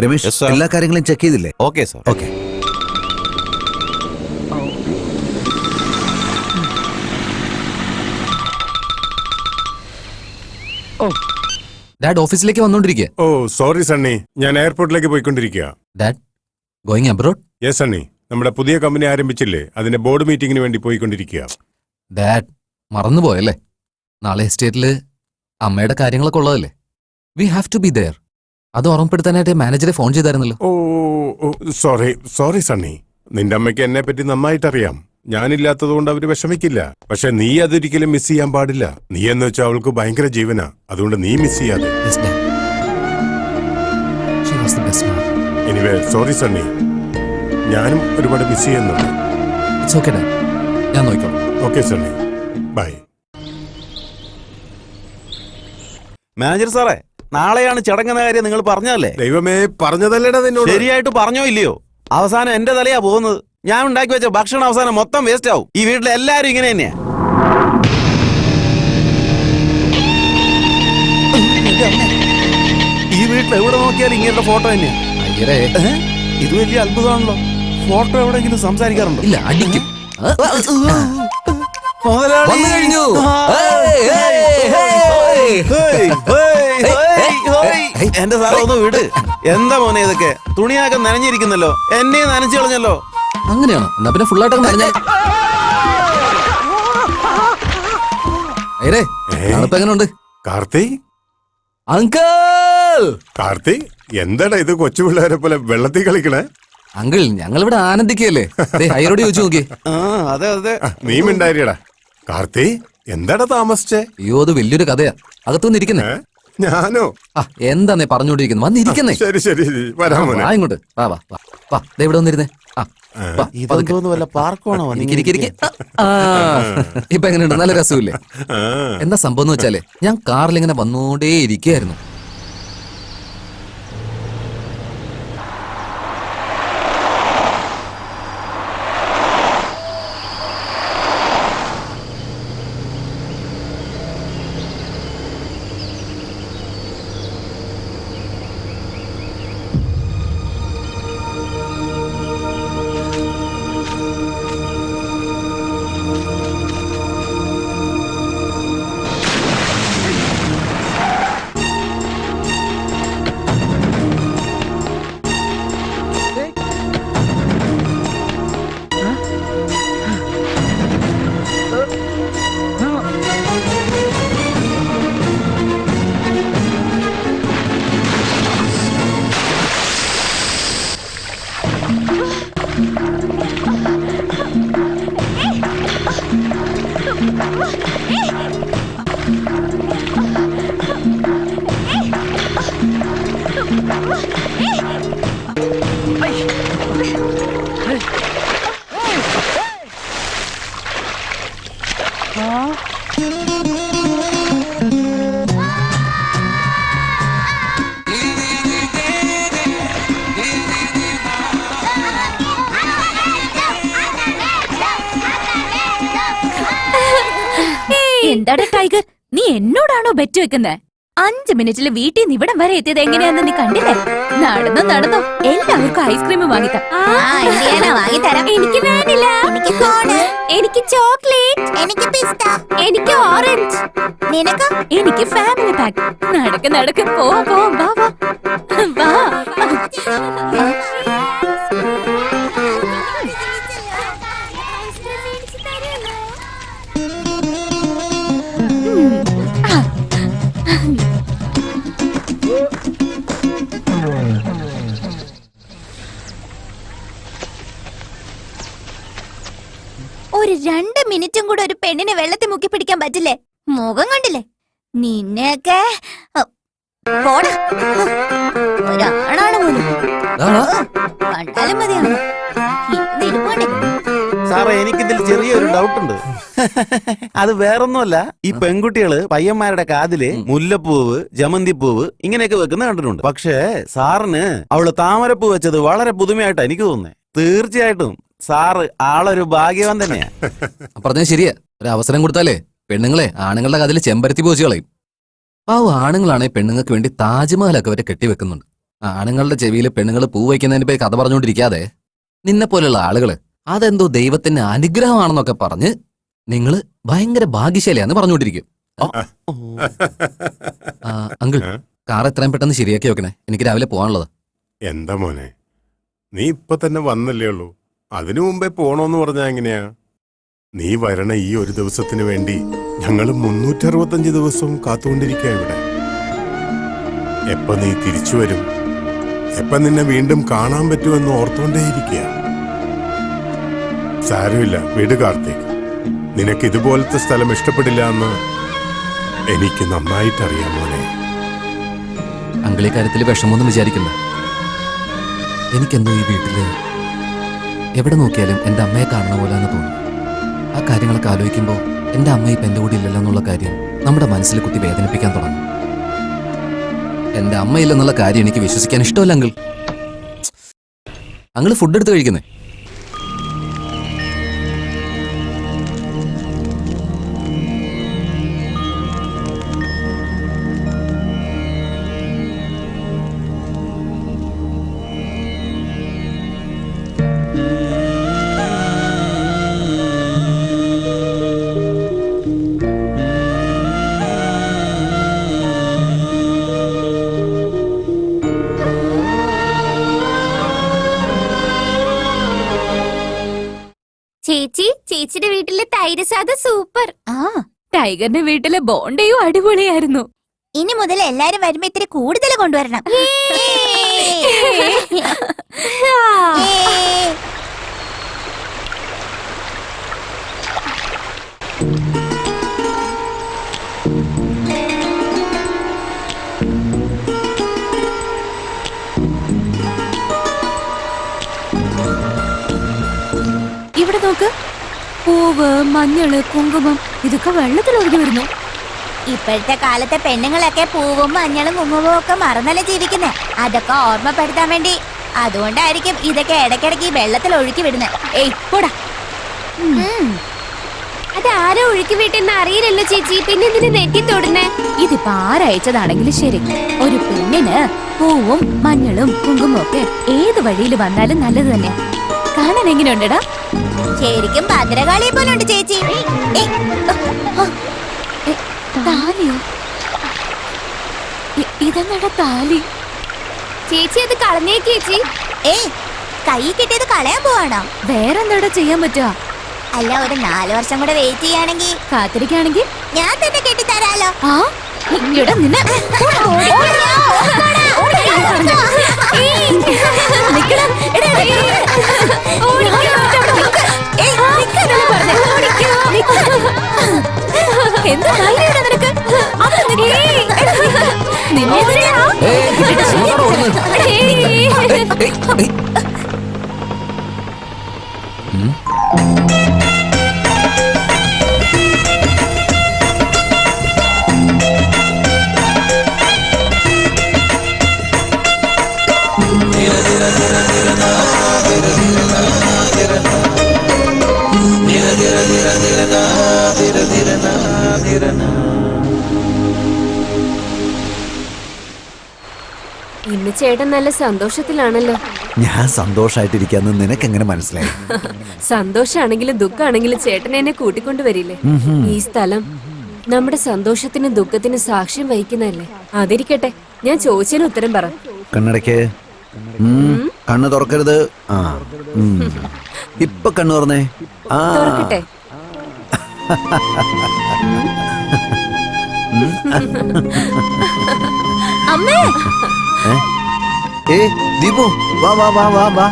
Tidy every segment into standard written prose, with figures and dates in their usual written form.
Ramesh, Yes, sir. എല്ലാ കാര്യങ്ങളും check ചെയ്തില്ലേ? Okay sir. ഓക്കെ. ഡാഡ് ഓഫീസിലേക്ക് വന്നോണ്ടിരിക്കുക. ഓ സോറി സണ്ണി, ഞാൻ എയർപോർട്ടിലേക്ക് പോയിക്കൊണ്ടിരിക്കുക. Dad going abroad? Yes Sunny, നമ്മുടെ പുതിയ കമ്പനി ആരംഭിച്ചില്ലേ, അതിന്റെ ബോർഡ് മീറ്റിംഗിന് വേണ്ടി പോയിക്കൊണ്ടിരിക്കുക. ഡാഡ് മറന്നുപോയല്ലേ, നാളെ എസ്റ്റേറ്റില് അമ്മയുടെ കാര്യങ്ങളൊക്കെ ഉള്ളതല്ലേ. We have to be there. അത് ഓർമ്മപ്പെടുത്താനായിട്ട് മാനേജറെ ഫോൺ ചെയ്തായിരുന്നല്ലോ. ഓ സോറി സോറി സണ്ണി, നിന്റെ അമ്മയ്ക്ക് എന്നെ പറ്റി നന്നായിട്ടറിയാം. ഞാനില്ലാത്തത് കൊണ്ട് അവര് വിഷമിക്കില്ല. പക്ഷെ നീ അതൊരിക്കലും മിസ് ചെയ്യാൻ പാടില്ല. നീ എന്ന് വെച്ചാൽ അവൾക്ക് ഭയങ്കര ജീവനാ, അതുകൊണ്ട് നീ മിസ് ചെയ്യാതെ. Yes, Dad. She was the best mom. Anyway sorry Sunny, ഞാനും ഒരുപാട് മിസ് ചെയ്യുന്നുണ്ട്. It's okay, Dad. ഞാൻ നോക്കിക്കോളാം. Okay Sunny, by. മാനേജർ സാറേ, നാളെയാണ് ചടങ്ങെന്ന കാര്യം നിങ്ങൾ പറഞ്ഞതല്ലേ? ദൈവമേ, പറഞ്ഞതല്ലേടാ നിന്നോട്. ശരിയായിട്ട് പറഞ്ഞോ ഇല്ലയോ? അവസാനം എന്റെ തലയാ പോകുന്നത്. ഞാൻ ഉണ്ടാക്കി വെച്ച ഭക്ഷണം അവസാനം മൊത്തം വേസ്റ്റ് ആവും. ഈ വീട്ടിലെ എല്ലാരും ഇങ്ങനെ തന്നെയാ. ഈ വീട്ടിൽ എവിടെ നോക്കിയാലും ഇങ്ങനത്തെ ഫോട്ടോ തന്നെയാ. അയ്യരേ, ഇത് വലിയ അത്ഭുതമാണല്ലോ. ഫോട്ടോ എവിടെയെങ്കിലും സംസാരിക്കാറുണ്ടോ? ഇല്ല അടിക്കും. മുതലാളി വന്നു കഴിഞ്ഞു. എന്റെ സാറേ ഒന്ന് വിട്. എന്താ മോനെ ഇതൊക്കെ? തുണിയാക്കെ നനഞ്ഞിരിക്കുന്നല്ലോ, എന്നെ നനച്ചു കളഞ്ഞല്ലോ. അങ്ങനെയാണോ? എന്നാ പിന്നെ ഫുള്ളായിട്ടൊക്കെ പറഞ്ഞാൽ. അയ്യരേ, നാളെ എങ്ങനെയുണ്ട്? കാർത്തി, അങ്കിൾ കാർത്തി, എന്താടാ ഇത് കൊച്ചു പിള്ളേരെ പോലെ വെള്ളത്തിൽ കളിക്കണേ? അങ്കിൾ, ഞങ്ങളിവിടെ ആനന്ദിക്കല്ലേ. ഹൈറോഡ് ചോദിച്ചു നോക്കി. ആ അതെ അതെ, നീ മിണ്ടായിരിയടാ. കാർത്തി, എന്താടാ താമസിച്ചേ? അയ്യോ, അത് വലിയൊരു കഥയാ. അകത്തുനിന്ന് ഇരിക്കുന്നേ. ഞാനോ? എന്താന്നേ പറഞ്ഞോണ്ടിരിക്കുന്നു? വന്നിരിക്കുന്നേ. ശരി ശരി, വരാൻ മോനെ. വാ ഇങ്ങോട്ട്. വാ വാ വാ വാ, ദേ ഇവിടെ വന്നിരുന്നേ. ഇതൊന്നും വല്ല പാർക്കുവാണോ? ഇപ്പൊ എങ്ങനെയുണ്ട്? നല്ല രസമില്ലേ? ആ, എന്താ സംഭവം എന്ന് വെച്ചാലേ, ഞാൻ കാറിൽ ഇങ്ങനെ വന്നോണ്ടേ ഇരിക്കുകയായിരുന്നു. എന്താടാ ടൈഗർ, നീ എന്നോടാണോ ബെറ്റ് വെക്കുന്നേ? 5 മിനിറ്റിൽ വീട്ടിൽ നിന്ന് ഇവിടം വരെ എത്തിയത് എങ്ങനെയാന്ന് നീ കണ്ടില്ലേ? നടന്നോ നടന്നോ, എല്ലാവർക്കും ഐസ്ക്രീം വാങ്ങിത്തരാം. എനിക്ക് വേണ്ടില്ല. എനിക്ക് ചോക്ലേറ്റ്. എനിക്ക് പിസ്ത. എനിക്ക് ഓറഞ്ച്. നിനക്ക്? എനിക്ക് ഫാമിലി പാക്ക്. നടക്ക് നടക്ക്, പോ പോ, വാ വാ വാ. ഒരു 2 മിനിറ്റും കൂടെ ഒരു പെണ്ണിനെ വെള്ളത്തിൽ മുക്കി പിടിക്കാൻ പറ്റില്ലേ? മുഖം കണ്ടില്ലേ? നിന്നെയൊക്കെ പോടാ. ഒരാണാണ് പോലും കണ്ടാലും മതിയാണ്. സാറേ, എനിക്കിതിൽ ചെറിയൊരു ഡൗട്ട് ഉണ്ട്. അത് വേറൊന്നുമല്ല, ഈ പെൺകുട്ടികള് പയ്യന്മാരുടെ കാതില് മുല്ലപ്പൂവ്, ജമന്തിപ്പൂവ് ഇങ്ങനെയൊക്കെ വെക്കുന്ന കണ്ടിട്ടുണ്ട്. പക്ഷേ സാറിന് അവള് താമരപ്പൂ വെച്ചത് വളരെ പുതുമയായിട്ടാ എനിക്ക് തോന്നുന്നത്. തീർച്ചയായിട്ടും സാറ് ആളൊരു ഭാഗ്യവാൻ തന്നെയാ. പറഞ്ഞത് ശരിയാ. ഒരു അവസരം കൊടുത്താലേ പെണ്ണുങ്ങളെ ആണുങ്ങളുടെ കാതിൽ ചെമ്പരത്തി പോച്ച് കളയും. പാവ ആണുങ്ങളാണെ പെണ്ണുങ്ങൾക്ക് വേണ്ടി താജ്മഹലൊക്കെ അവരെ കെട്ടിവെക്കുന്നുണ്ട്. ആണുങ്ങളുടെ ചെവിയിൽ പെണ്ണുങ്ങൾ പൂ വയ്ക്കുന്നതിന് പോയി കഥ പറഞ്ഞുകൊണ്ടിരിക്കാതെ നിന്നെ പോലുള്ള ആളുകള് അതെന്തോ ദൈവത്തിന്റെ അനുഗ്രഹമാണെന്നൊക്കെ പറഞ്ഞ് നിങ്ങള് ഭയങ്കര ഭാഗ്യശാലിയാന്ന് പറഞ്ഞുകൊണ്ടിരിക്കും. അങ്കിൾ, കാർ എത്രയും പെട്ടെന്ന് ശരിയാക്കി വെക്കണേ, എനിക്ക് രാവിലെ പോകാനുള്ളത്. എന്താ മോനെ, നീ ഇപ്പൊ തന്നെ വന്നല്ലേ ഉള്ളൂ, അതിനു മുമ്പേ പോണോന്ന് പറഞ്ഞാ എങ്ങനെയാ? നീ വരണ ഈ ഒരു ദിവസത്തിന് വേണ്ടി ഞങ്ങള് 365 ദിവസവും കാത്തുകൊണ്ടിരിക്കുക ഇവിടെ. എപ്പ നീ തിരിച്ചു വരും, എപ്പ നിന്നെ വീണ്ടും കാണാൻ പറ്റുമെന്ന് ഓർത്തുകൊണ്ടേയിരിക്കുക. സാരമില്ല, വിട് കാർത്തിക്. നിനക്ക് ഇതുപോലത്തെ സ്ഥലം ഇഷ്ടപ്പെടില്ല എന്ന് എനിക്ക് നന്നായിട്ടറിയാം മോനെ. അങ്കിൾ ഈ കാര്യത്തിൽ വിഷമമൊന്നും വിചാരിക്കണ്ട. എനിക്കെന്തോ ഈ വീട്ടില് എവിടെ നോക്കിയാലും എന്റെ അമ്മയെ കാണുന്ന പോലെ എന്ന് തോന്നും. ആ കാര്യങ്ങളൊക്കെ ആലോചിക്കുമ്പോൾ എന്റെ അമ്മ ഇപ്പം എന്റെ കൂടെ ഇല്ലല്ലോ എന്നുള്ള കാര്യം നമ്മുടെ മനസ്സിൽ കുത്തി വേദനിപ്പിക്കാൻ തുടങ്ങും. എന്റെ അമ്മയില്ലെന്നുള്ള കാര്യം എനിക്ക് വിശ്വസിക്കാൻ ഇഷ്ടമല്ല അങ്കിൾ. അങ്കിൾ ഫുഡ് എടുത്ത് കഴിക്കുന്നേ. ചേച്ചി, ചേച്ചിയുടെ വീട്ടിലെ തൈര് സാധ സൂപ്പർ. ടൈഗറിന്റെ വീട്ടിലെ ബോണ്ടയും അടിപൊളിയായിരുന്നു. ഇനി മുതൽ എല്ലാരും വരുമ്പോ ഇത്തിരി കൂടുതൽ കൊണ്ടുവരണം. ഇവിടെ നോക്ക്, പൂവ്, മഞ്ഞള്, കുങ്കുമം ഇതൊക്കെ വെള്ളത്തിൽ ഒഴുകി വരുന്നു. ഇപ്പോഴത്തെ കാലത്തെ പെണ്ണുങ്ങളൊക്കെ പൂവും മഞ്ഞളും കുങ്കുമവും ഒക്കെ മറന്നല്ലേ ജീവിക്കുന്നേ. അതൊക്കെ ഓർമ്മപ്പെടുത്താൻ വേണ്ടി. അതുകൊണ്ടായിരിക്കും ഇതൊക്കെ ഇടയ്ക്കിടയ്ക്ക് ഈ വെള്ളത്തിൽ ഒഴുക്കി വിടുന്നത്. ഏയ് പോടാ. അതാരോ ഒഴുക്കി വിട്ടെന്ന് അറിയില്ലല്ലോ ചേച്ചി, പിന്നെ ഇതിന് നെറ്റി തൊടുന്നേ. ഇതിപ്പോ ആരയച്ചതാണെങ്കിലും ശരി, ഒരു പെണ്ണിന് പൂവും മഞ്ഞളും കുങ്കുമവും ഒക്കെ ഏത് വഴിയിൽ വന്നാലും നല്ലത് തന്നെ. കാണാൻ എങ്ങനെയുണ്ടടാ? ശരിക്കും ഭദ്രകാളിയെ പോലെ ഉണ്ട് ചേച്ചി. താലിയോ? ഇതെന്നാടാ താലി? ചേച്ചി അത് കളഞ്ഞേക്ക് ചേച്ചി. കൈ കിട്ടിയത് കളയാൻ പോവാണോ? വേറെന്താടാ ചെയ്യാൻ പറ്റുക? അല്ല, ഒരു 4 വർഷം കൂടെ വെയിറ്റ് ചെയ്യാണെങ്കിൽ, കാത്തിരിക്കുകയാണെങ്കിൽ ഞാൻ തന്നെ കെട്ടിത്തരാലോ. ഇവിടെ നിന്ന് എന്താ നിനക്ക്? ഇന്ന് ചേട്ടൻ നല്ല സന്തോഷത്തിലാണല്ലോ. ഞാൻ സന്തോഷായിട്ടിരിക്കാന്ന് നിനക്കെങ്ങനെ മനസ്സിലായി? സന്തോഷാണെങ്കിലും ദുഃഖാണെങ്കിലും ചേട്ടൻ എന്നെ കൂട്ടിക്കൊണ്ടുവരില്ലേ? ഈ സ്ഥലം നമ്മുടെ സന്തോഷത്തിനും ദുഃഖത്തിനും സാക്ഷ്യം വഹിക്കുന്നതല്ലേ. അതിരിക്കട്ടെ, ഞാൻ ചോദിച്ചതിന് ഉത്തരം പറ. കണ്ണടയ്ക്ക്. കണ്ണ് തുറക്കരുത്. ഇപ്പൊ കണ്ണു തുറന്നേ. തുറക്കട്ടെ. അമ്മേ, ദീപു, വാ വാ വാ വാ വാ.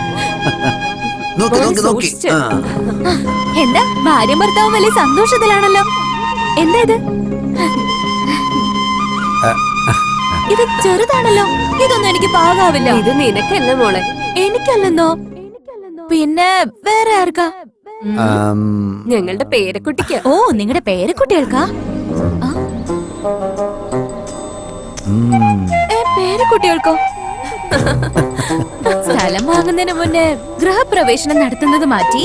നോക്കി നോക്കി നോക്കി. എന്താ ഭാര്യ ഭർത്താവും വലിയ സന്തോഷത്തിലാണല്ലോ. എന്താ ഇത്? ഇത് ചെറുതാണല്ലോ. ഇതൊന്നും എനിക്ക് പാകാവില്ല. ഇത് നിനക്കല്ല മോളെ. എനിക്കല്ലെന്നോ? പിന്നെ വേറെ ആർക്കാ? ഞങ്ങളുടെ പേരക്കുട്ടിക്ക്. ഓ, നിങ്ങളുടെ പേരക്കുട്ടികൾക്കാ? പേരക്കുട്ടികൾക്കോ? സ്ഥലം വാങ്ങുന്നതിന് മുന്നേ ഗൃഹപ്രവേശനം നടത്തുന്നത് മാറ്റി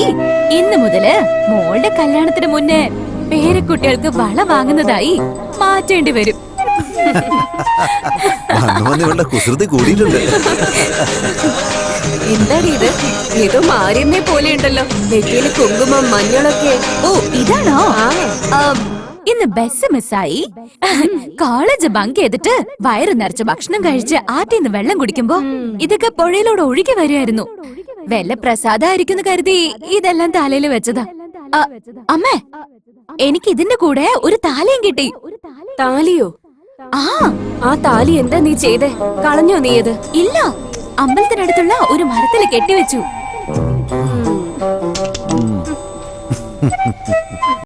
ഇന്ന് മുതല് മോളുടെ കല്യാണത്തിന് മുന്നേ പേരക്കുട്ടികൾക്ക് വള വാങ്ങുന്നതായി മാറ്റേണ്ടി വരും. വന്ന് ഇവളുടെ കുസൃതി കൂടിയിട്ടുണ്ട്. എന്താടി ഇത്? ഏതോ മാര്യമ്മയെ പോലെ ഉണ്ടല്ലോ, നെറ്റിയില് കുങ്കുമം മഞ്ഞളൊക്കെ. ഓ ഇതാണോ? ആ ഇന്ന് ബസ് മിസ്സായി. കോളേജ് ബങ്ക് ചെയ്തിട്ട് വയറ് നിറച്ച് ഭക്ഷണം കഴിച്ച് ആറ്റിന്ന് വെള്ളം കുടിക്കുമ്പോ ഇതൊക്കെ പുഴയിലൂടെ ഒഴുകി വരുമായിരുന്നു. വല്ല പ്രസാദമായിരിക്കും കരുതി ഇതെല്ലാം തലയിൽ വെച്ചതാ. അമ്മേ, എനിക്ക് ഇതിന്റെ കൂടെ ഒരു താലിയും കിട്ടി. താലിയോ? ആ ആ താലി എന്താ നീ ചെയ്തേ? കളഞ്ഞോ നീ അത്? ഇല്ല, അമ്പലത്തിനടുത്തുള്ള ഒരു മരത്തിൽ കെട്ടിവെച്ചു.